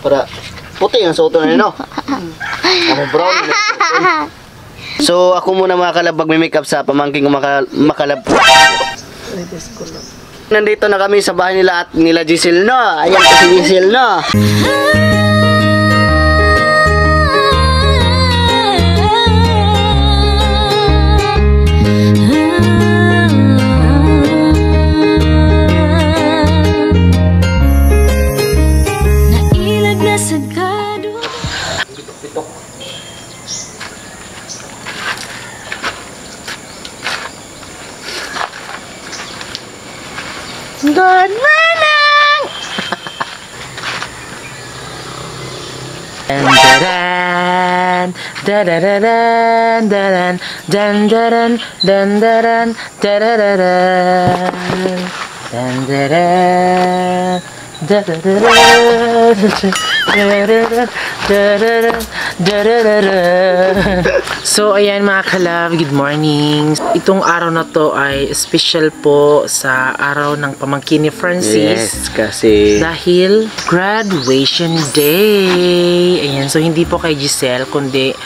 Para puti ang suoto na no. Ako brown. So ako muna mga kalab mag-makeup sa pamangking ko makalab. Nandito na kami sa bahay nila at nila Giselle no. Ayan po si Giselle no. Good morning! Dan dan dan dan dan dan dan So ayan mga kalab, good morning. Itong araw na to ay special po sa araw ng pamangkin ni Francis. Yes, kasi dahil graduation day. Ayan, so hindi po kay Giselle kundi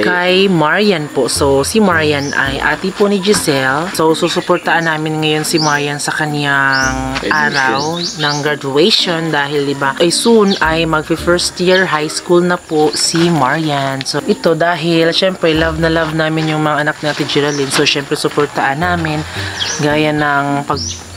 kay Marian po. So si Marian ay ate po ni Giselle. So susuportaan namin ngayon si Marian sa kaniyang araw ng graduation dahil diba ay soon ay mag-first year high school na po si Marian. So ito dahil syempre love na love namin yung mga anak natin Geraldine. So syempre suportaan namin gaya ng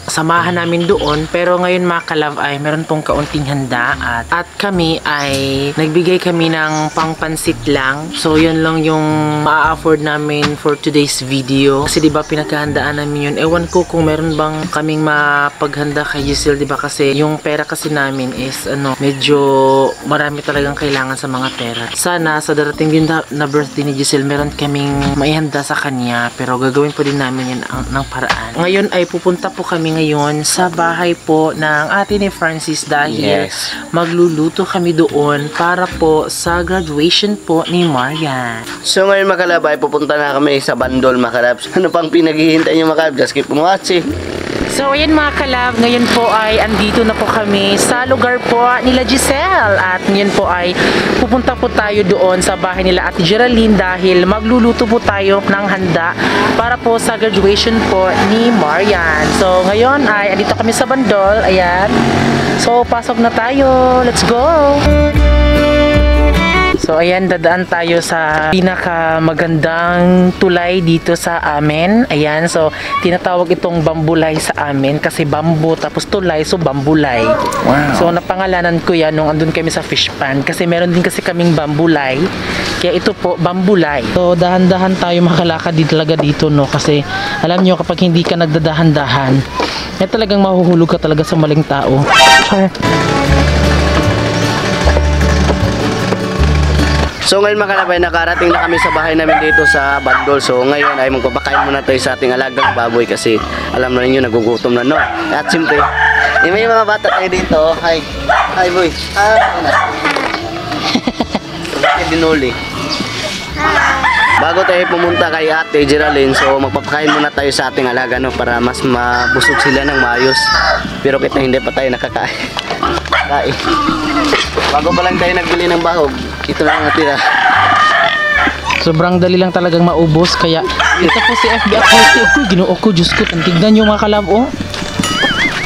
samahan namin doon, pero ngayon mga kalab ay meron pong kaunting handa at kami ay nagbigay kami ng pangpansit lang. So yun lang yung ma-afford namin for today's video kasi diba pinaghahandaan namin yun. Ewan ko kung meron bang kaming mapaghanda kay Giselle, diba kasi yung pera kasi namin is medyo marami talagang kailangan sa mga pera. Sana sa darating din na birthday ni Giselle meron kaming maihanda sa kanya, pero gagawin po din namin yan ng paraan. Ngayon ay pupunta po kami ngayon sa bahay po ng ate ni Francis dahil magluluto kami doon para po sa graduation po ni Marian. So ngayon mga kalab ay pupunta na kami sa Bandol mga kalab. Ano pang pinaghihintay nyo mga kalab? Just keep watching. So ayan mga kalab, ngayon po ay andito na po kami sa lugar po nila Giselle at ngayon po ay pupunta po tayo doon sa bahay nila Ate Geraldine dahil magluluto po tayo ng handa para po sa graduation po ni Marian. So ngayon ay andito kami sa Bandol, ayan. So pasok na tayo, let's go! So ayan, dadaan tayo sa pinakamagandang tulay dito sa amin. Ayan, so tinatawag itong bambulay sa amin kasi bambu tapos tulay, so bambulay. Wow. So napangalanan ko yan nung andun kami sa fish pan kasi meron din kasi kaming bambulay. Kaya ito po, bambulay. So dahan-dahan tayo makalakad talaga dito no kasi alam nyo kapag hindi ka nagdadahan-dahan, talagang mahuhulog ka talaga sa maling tao. So ngayon mga kalab ay nakarating na kami sa bahay namin dito sa Bandol. So ngayon ay magpapakain muna tayo sa ating alagang baboy kasi alam na ninyo nagugutom na no. At simple, may mga bata tayo dito. Hi. Hi boy. Bakit dinuli? Bago tayo pumunta kay Ate Geraldine, so magpapakain muna tayo sa ating alaga no para mas mabusog sila ng maayos. Pero kita hindi pa tayo nakakain. Bago pa lang tayo nagbili ng bahog, ito na ang natira. Sobrang dali lang talagang maubos kaya ito po si FB Aquati. Ginoo ko, Diyos ko, tignan nyo mga kalab oh.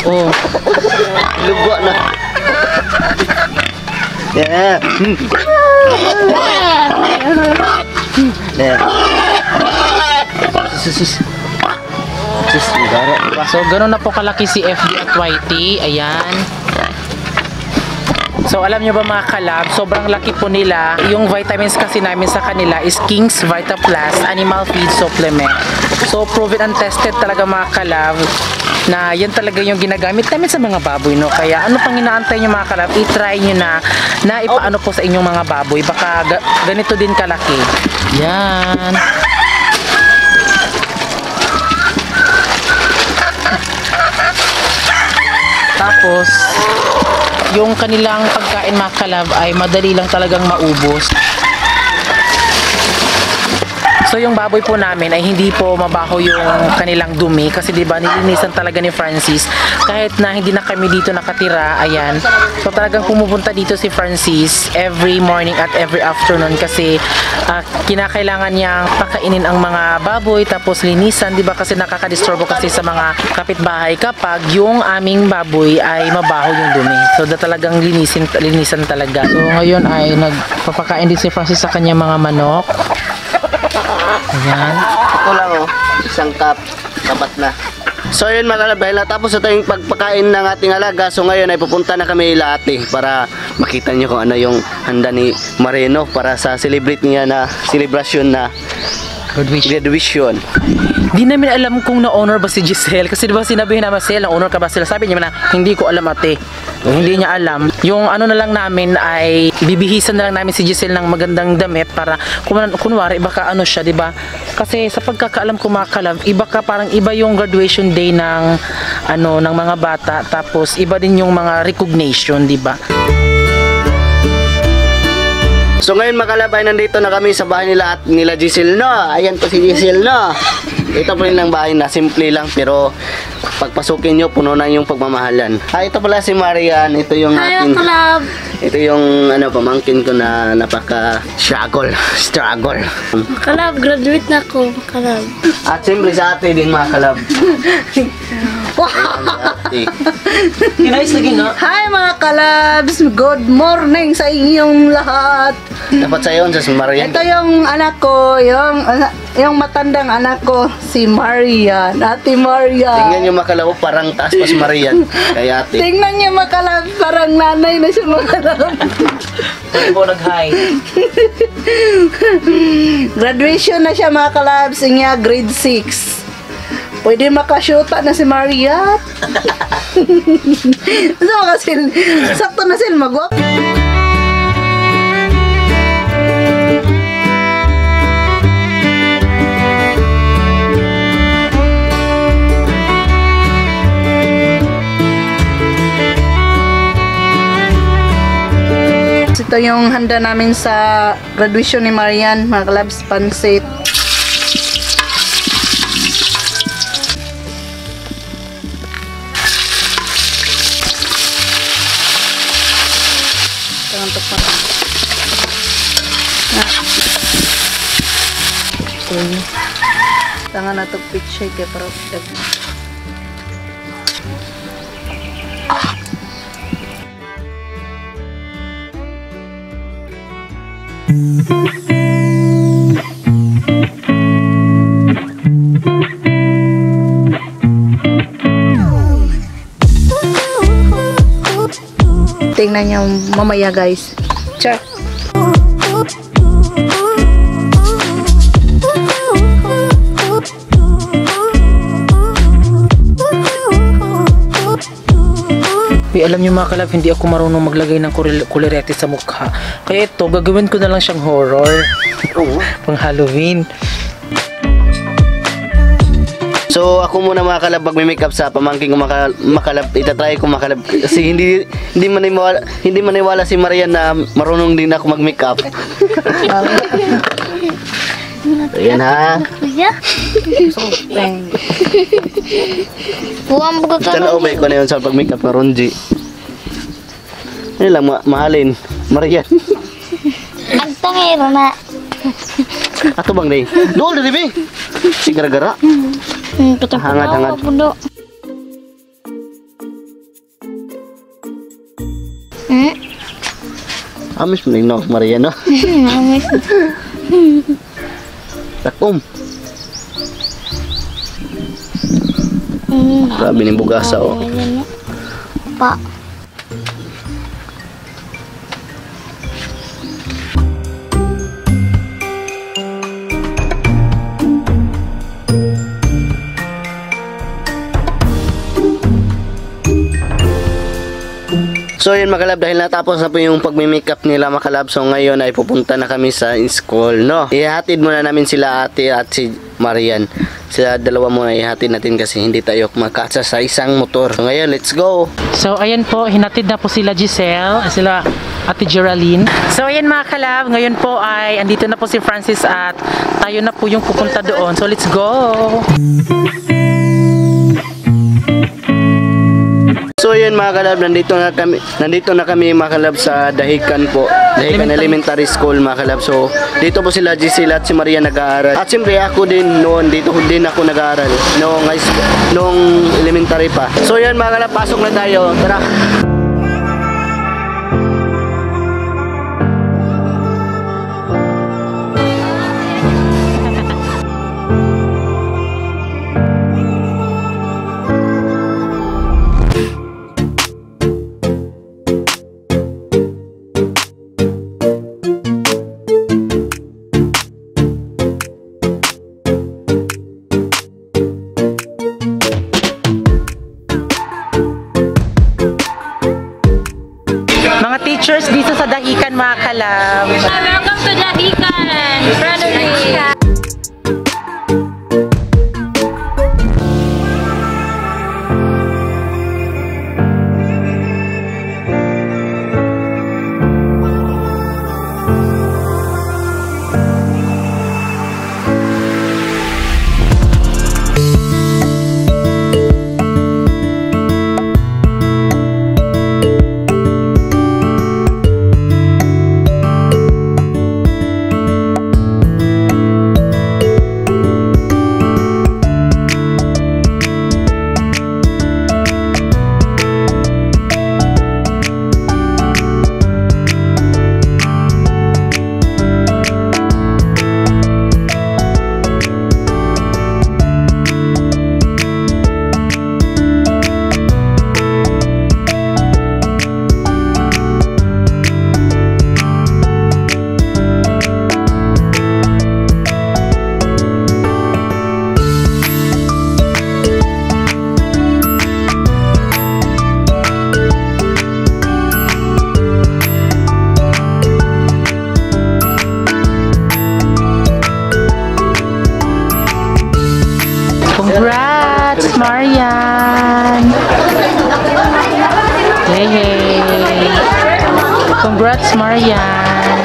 Oh. Lugwa na. Yeah. So ganoon na po kalaki si FB Aquati. Ayan. So alam nyo ba mga kalab, sobrang laki po nila. Yung vitamins kasi namin sa kanila is King's Vita Plus Animal Feed Supplement. So proven and tested talaga mga kalab na yan talaga yung ginagamit namin sa mga baboy no. Kaya ano pang inaantay nyo mga kalab, i-try nyo na ipaano po sa inyong mga baboy. Baka ganito din kalaki. Yan. Tapos yung kanilang pagkain mga kalab ay madali lang talagang maubos. So yung baboy po namin ay hindi po mabaho yung kanilang dumi kasi 'di ba nilinisan talaga ni Francis kahit na hindi na kami dito nakatira. Ayan. So talagang pumupunta dito si Francis every morning at every afternoon kasi kinakailangan niyang pakainin ang mga baboy tapos linisan, 'di ba? Kasi nakakadisturbo kasi sa mga kapitbahay kapag yung aming baboy ay mabaho yung dumi. So talagang linisan talaga. So ngayon ay nagpapakain din si Francis sa kanya mga manok. Ayan. Ito lang oh, isang cup, sapat na. So yun mga kalab, dahil natapos na tayong pagpakain ng ating alaga, so ngayon ay pupunta na kami ila ate para makita nyo kung ano yung handa ni Marino para sa celebrate niya na celebration na graduation. Di namin alam kung na-honor ba si Giselle kasi diba sinabihin naman sila, na-honor ka ba sila? Sabi niya na, hindi ko alam ate. Hindi niya alam. Yung ano na lang namin ay bibihisan na lang namin si Giselle ng magandang damit para kunwari baka ano siya, diba? Kasi sa pagkakaalam ko mga kalab, iba ka parang iba yung graduation day ng ano ng mga bata tapos iba din yung mga recognition, diba? So ngayon mga kalab, ay nandito na kami sa bahay nila Giselle, no? Ayan po si Giselle, no? Ito po rin ang bahay na simple lang pero pagpasukin nyo, puno na yung pagmamahalan. Ito pala si Marian. Ito yung ating... Ito yung pamangkin ko na napaka-struggle. Kalab, graduate na ako. Kalab. At siyempre sa ate din mga kalab. Kinais lagi no? Hi mga kalabs! Good morning sa inyong lahat! Dapat sa yun, sa Marian. Ito yung anak ko, yung matandang anak ko, si Marian, Ate Marian. Tingnan nyo mga kalab, parang taas pa si Marian. Kaya ate. Tingnan niyo mga kalabs, parang nanay na siya mga kalabs. Pwede po nag-hi. Graduation na siya mga kalabs, niya grade 6. Pwede makashuta na si Marian. So kasi, sakto na sila mag-walk. Ito yung handa namin sa graduation ni Marian, mga kalabs, pansit. Tangan pa. Tangan na ito pitchay kaya parang tingnan niyo mamaya guys. Char. Uy, alam niyo mga kalab, hindi ako marunong maglagay ng kulirete sa mukha. Kaya ito, gagawin ko na lang siyang horror. Pang Halloween. So ako muna mga kalab, mag-makeup sa pamangkin ko makalab, itatry ko makalab kasi hindi maniwala si Marian na marunong din ako mag-makeup. Ayan ha. Kuya? Buwang buka ka. Sana ubay ko na yun sa pag-makeup na Ronji. Ano lang, mahalin. Marian. Ang tangero na. Ato bang day? Doon na dibi. Si gara-gara. Hangat-hangat. Amis mo na Marian, no? Takom. Grabe ni bugasa, oh. Pa. So yun mga kalab, dahil natapos na po yung pagmi-makeup nila mga kalab, so ngayon ay pupunta na kami sa school, no? Ihatid muna namin sila ate at si Marian. Sila dalawa muna ihatid natin kasi hindi tayo makasa sa isang motor. So ngayon, let's go! So ayan po, hinatid na po sila Giselle, sila Ate Geraldine. So ayan mga kalab, ngayon po ay andito na po si Francis at tayo na po yung pupunta doon. So let's go! So yun mga kalab, nandito na kami mga kalab sa Dahican po. Dahican Elementary School mga kalab. So dito po sila Giselle at si Maria nag-aaral. At siyempre ako din noon, dito din ako nag-aaral noong elementary pa. So yun mga kalab, pasok na tayo. Tara! Mga teachers dito sa Dahican mga kalab. Welcome to Dahican. Brother. Congrats, Marian! Hey, hey! Congrats, Marian!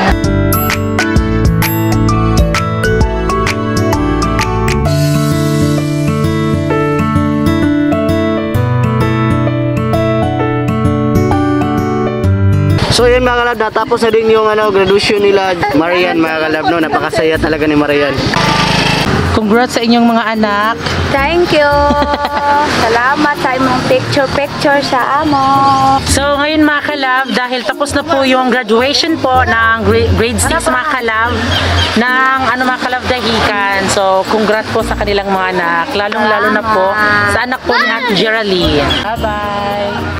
So yun mga kalab, natapos na din yung graduation nila Marian mga kalab, no? Napakasaya talaga ni Marian. Congrats sa inyong mga anak. Thank you. Salamat sa imong picture sa amo. So ngayon mga kalab, dahil tapos na po yung graduation po ng grade 6 mga kalab ng mga kalab Dahican. So congrats po sa kanilang mga anak, lalong-lalo na po sa anak po ni Ate Geraldine. Bye-bye.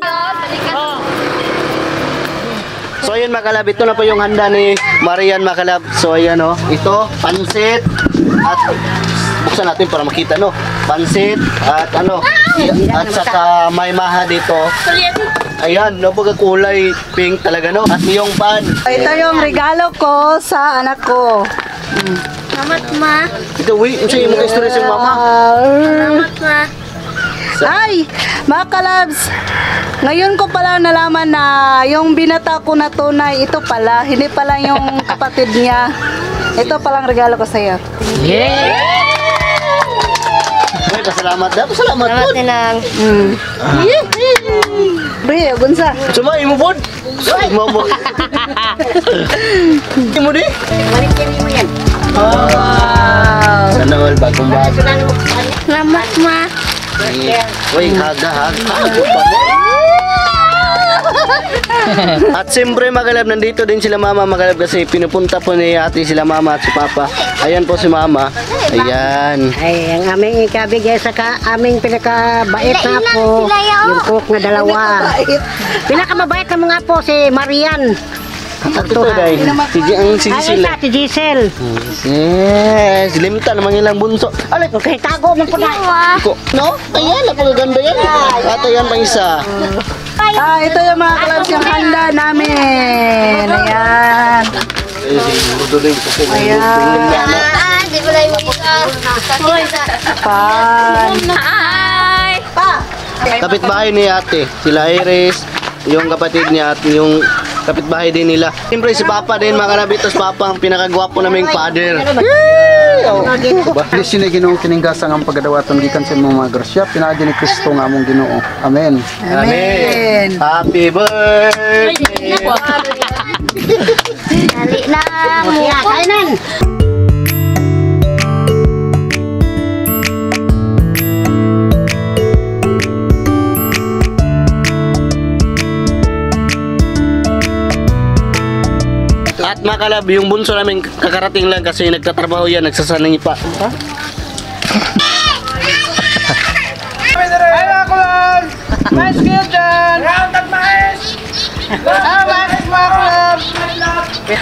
So ayun mga kalab, ito na po yung handa ni Marian mga kalab. So ayan o, ito, pansit at buksan natin para makita no. Pansit at at saka may maha dito. Ayan, kulay pink talaga no. At yung pan. Ito yung regalo ko sa anak ko. Salamat ma. Ito, wait, ano siya yung mga istorya sa mama? Salamat ma. Ay, mga kalabs, ngayon ko pala nalaman na yung binata ko na tunay, ito pala, hindi pala yung kapatid niya. Ito palang regalo ko sa'yo. Yeah! Uy, pasalamat na, pasalamat po. Tinang. Bre, gunsa. Sumay mo po. Sumay mo po. Hindi mo di? Wow. Sana all bagong bago. Salamat ma. Uy, haga. At siyempre magalab, nandito din sila mama magalab kasi pinupunta po ni ate sila mama at si papa. Ayan po si mama. Ayan. Ay, ang aming ikabigay sa aming pinakabait na po, yung cook na dalawa. Pinakamabait na mga po si Marian. At ito dahil, si Ay, Giselle. isa si Giselle. Yes, limta naman ilang bunso. Alay, Okay, tago mo po na. ko. No? Ayan, napakaganda yan. At ayan pa isa. Ito yung mga kalabs yung handa namin. Ayan. Ayan. Di ko lang Pan. Kapitbahay ni ate, sila Iris, yung kapatid niya at yung kapitbahay din nila. Siyempre si Papa din mga kalab, ito si Papa ang pinakagwapo naming father. Bless ni Ginoo kininggasang ang pagadawaton gikan sa imong mga grasya pinaagi ni Kristo nga among Ginoo. Amen. Amen. Happy birthday. Dali na mo. Kainan. At mga kalab, yung bunso namin kakarating lang kasi nagtatrabaho yan, nagsasanay pa. Ha? Mais kayo dyan! Round of mais!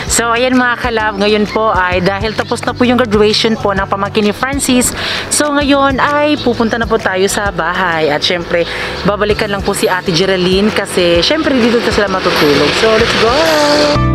So ayan mga kalab, ngayon po ay dahil tapos na po yung graduation po ng pamangkin ni Francis. So ngayon ay pupunta na po tayo sa bahay at syempre babalikan lang po si Ate Geraldine kasi syempre dito sila matutulog. So let's go!